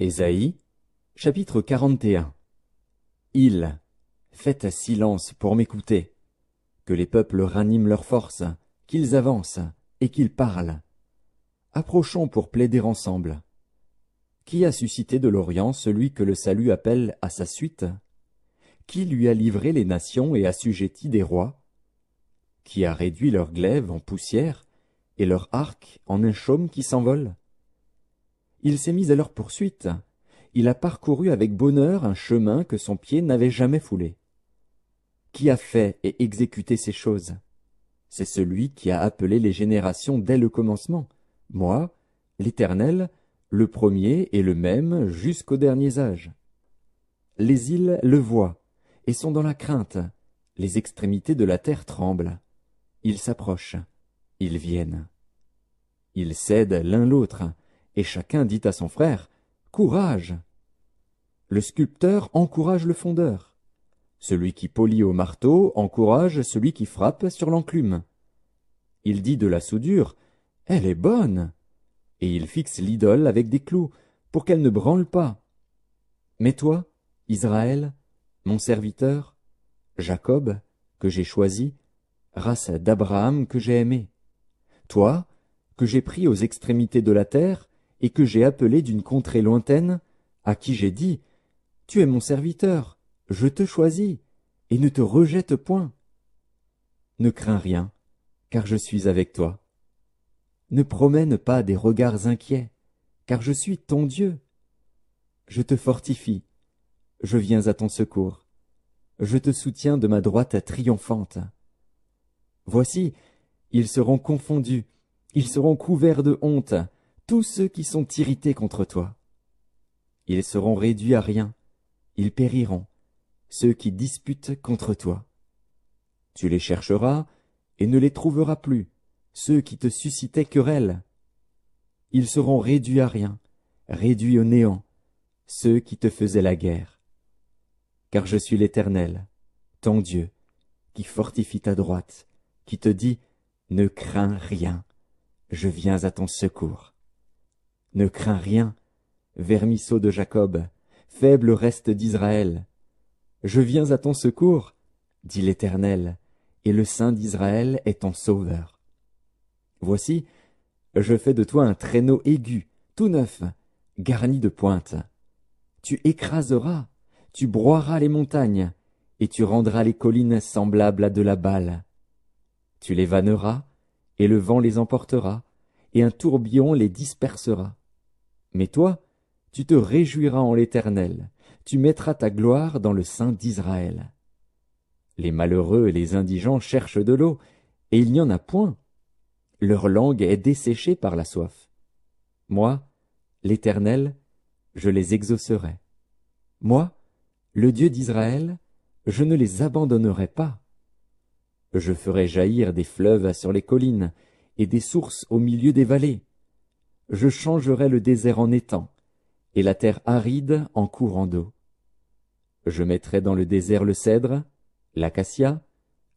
Ésaïe, chapitre 41. Il, faites silence pour m'écouter, que les peuples raniment leur force, qu'ils avancent et qu'ils parlent. Approchons pour plaider ensemble. Qui a suscité de l'Orient celui que le salut appelle à sa suite? Qui lui a livré les nations et assujetti des rois? Qui a réduit leur glaive en poussière et leur arc en un chaume qui s'envole? Il s'est mis à leur poursuite. Il a parcouru avec bonheur un chemin que son pied n'avait jamais foulé. Qui a fait et exécuté ces choses? C'est celui qui a appelé les générations dès le commencement, moi, l'Éternel, le premier et le même jusqu'aux derniers âges. Les îles le voient et sont dans la crainte, les extrémités de la terre tremblent. Ils s'approchent, ils viennent. Ils cèdent l'un l'autre, et chacun dit à son frère, « Courage !» Le sculpteur encourage le fondeur. Celui qui polit au marteau encourage celui qui frappe sur l'enclume. Il dit de la soudure, « Elle est bonne !» Et il fixe l'idole avec des clous, pour qu'elle ne branle pas. Mais toi, Israël, mon serviteur, Jacob, que j'ai choisi, race d'Abraham que j'ai aimé, toi, que j'ai pris aux extrémités de la terre, et que j'ai appelé d'une contrée lointaine, à qui j'ai dit, « Tu es mon serviteur, je te choisis, et ne te rejette point. » Ne crains rien, car je suis avec toi. Ne promène pas des regards inquiets, car je suis ton Dieu. Je te fortifie, je viens à ton secours. Je te soutiens de ma droite triomphante. Voici, ils seront confondus, ils seront couverts de honte, tous ceux qui sont irrités contre toi. Ils seront réduits à rien, ils périront, ceux qui disputent contre toi. Tu les chercheras et ne les trouveras plus, ceux qui te suscitaient querelle. Ils seront réduits à rien, réduits au néant, ceux qui te faisaient la guerre. Car je suis l'Éternel, ton Dieu, qui fortifie ta droite, qui te dit, ne crains rien, je viens à ton secours. Ne crains rien, vermisseau de Jacob, faible reste d'Israël. Je viens à ton secours, dit l'Éternel, et le Saint d'Israël est ton sauveur. Voici, je fais de toi un traîneau aigu, tout neuf, garni de pointes. Tu écraseras, tu broieras les montagnes, et tu rendras les collines semblables à de la balle. Tu les vanneras, et le vent les emportera, et un tourbillon les dispersera. Mais toi, tu te réjouiras en l'Éternel, tu mettras ta gloire dans le Saint d'Israël. Les malheureux et les indigents cherchent de l'eau, et il n'y en a point. Leur langue est desséchée par la soif. Moi, l'Éternel, je les exaucerai. Moi, le Dieu d'Israël, je ne les abandonnerai pas. Je ferai jaillir des fleuves sur les collines, et des sources au milieu des vallées. Je changerai le désert en étang, et la terre aride en courant d'eau. Je mettrai dans le désert le cèdre, l'acacia,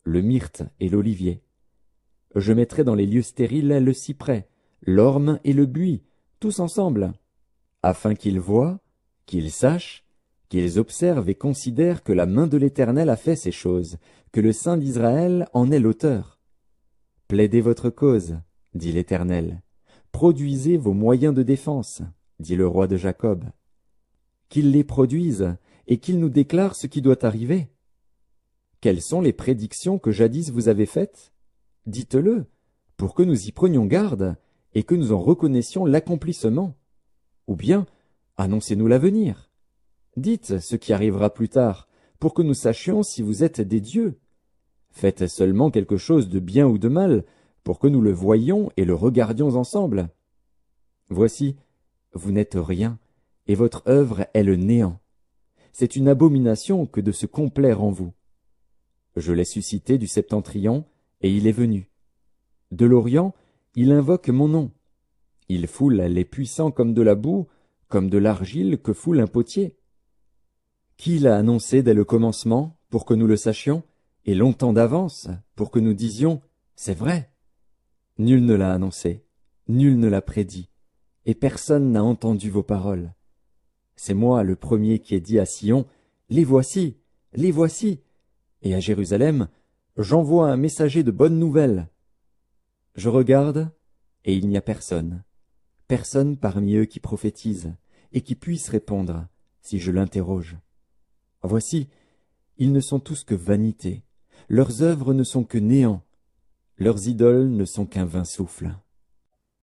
le myrte et l'olivier. Je mettrai dans les lieux stériles le cyprès, l'orme et le buis, tous ensemble, afin qu'ils voient, qu'ils sachent, qu'ils observent et considèrent que la main de l'Éternel a fait ces choses, que le Saint d'Israël en est l'auteur. Plaidez votre cause, dit l'Éternel. Produisez vos moyens de défense, dit le roi de Jacob. Qu'il les produise et qu'il nous déclare ce qui doit arriver. Quelles sont les prédictions que jadis vous avez faites? Dites-le, pour que nous y prenions garde et que nous en reconnaissions l'accomplissement. Ou bien, annoncez-nous l'avenir. Dites ce qui arrivera plus tard, pour que nous sachions si vous êtes des dieux. Faites seulement quelque chose de bien ou de mal, pour que nous le voyions et le regardions ensemble. Voici, vous n'êtes rien, et votre œuvre est le néant. C'est une abomination que de se complaire en vous. Je l'ai suscité du septentrion, et il est venu. De l'Orient, il invoque mon nom. Il foule les puissants comme de la boue, comme de l'argile que foule un potier. Qui l'a annoncé dès le commencement, pour que nous le sachions, et longtemps d'avance, pour que nous disions, c'est vrai. Nul ne l'a annoncé, nul ne l'a prédit, et personne n'a entendu vos paroles. C'est moi le premier qui ai dit à Sion, les voici, les voici. Et à Jérusalem, j'envoie un messager de bonnes nouvelles. Je regarde, et il n'y a personne. Personne parmi eux qui prophétise, et qui puisse répondre, si je l'interroge. Voici, ils ne sont tous que vanité, leurs œuvres ne sont que néant, leurs idoles ne sont qu'un vain souffle.